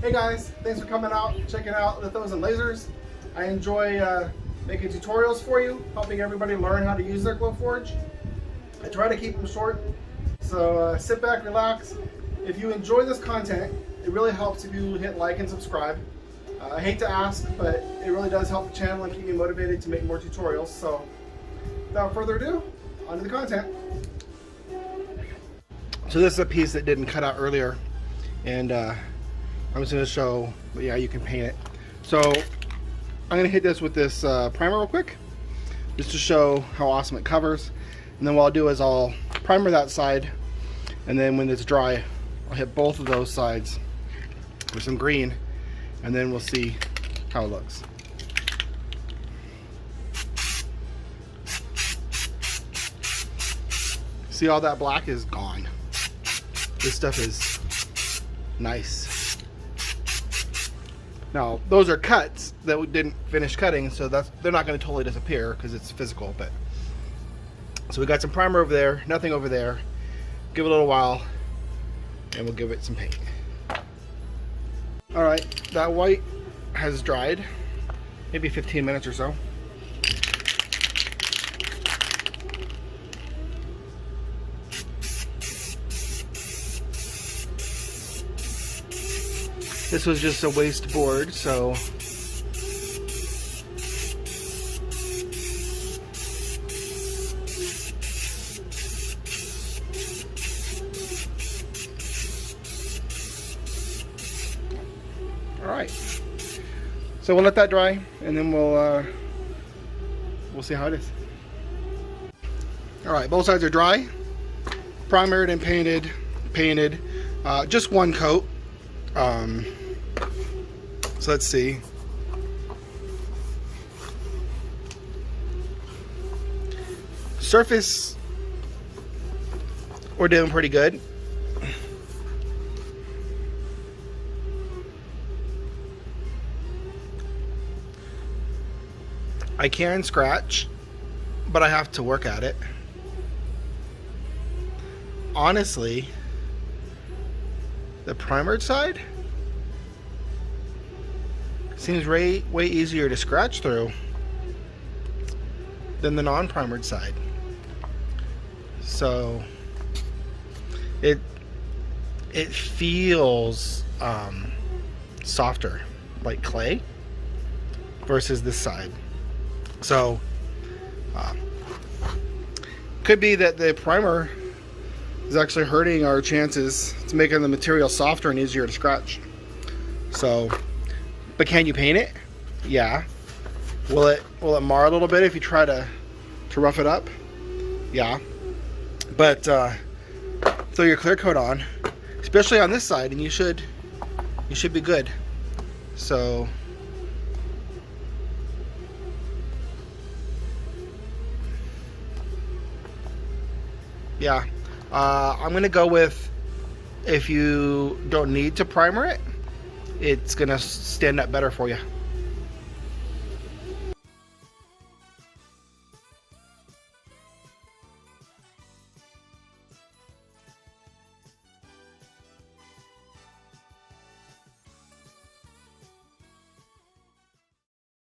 Hey guys, thanks for coming out, checking out Lithos and Lasers. I enjoy making tutorials for you, helping everybody learn how to use their Glowforge. I try to keep them short, so sit back, relax. If you enjoy this content, it really helps if you hit like and subscribe. I hate to ask, but it really does help the channel and keep me motivated to make more tutorials. So without further ado, on to the content. So this is a piece that didn't cut out earlier, and I'm just going to show, yeah, you can paint it. So I'm going to hit this with this primer real quick, just to show how awesome it covers. And then what I'll do is I'll primer that side, and then when it's dry, I'll hit both of those sides with some green, and then we'll see how it looks. See, all that black is gone. This stuff is nice. Now, those are cuts that we didn't finish cutting, so they're not going to totally disappear because it's physical. But so we got some primer over there, nothing over there. Give it a little while, and we'll give it some paint. All right, that white has dried, maybe 15 minutes or so. This was just a waste board, so all right. So we'll let that dry, and then we'll see how it is. All right, both sides are dry, primered and painted. Just one coat. So let's see. Surface, we're doing pretty good. I can scratch, but I have to work at it. Honestly, the primered side seems way easier to scratch through than the non-primered side. So it feels softer, like clay, versus this side. So could be that the primer is actually hurting our chances. It's making the material softer and easier to scratch. So, but can you paint it? Yeah. Will it mar a little bit if you try to rough it up? Yeah. But throw your clear coat on, especially on this side, and you should be good. So yeah. I'm gonna go with, if you don't need to primer it, it's gonna stand up better for you.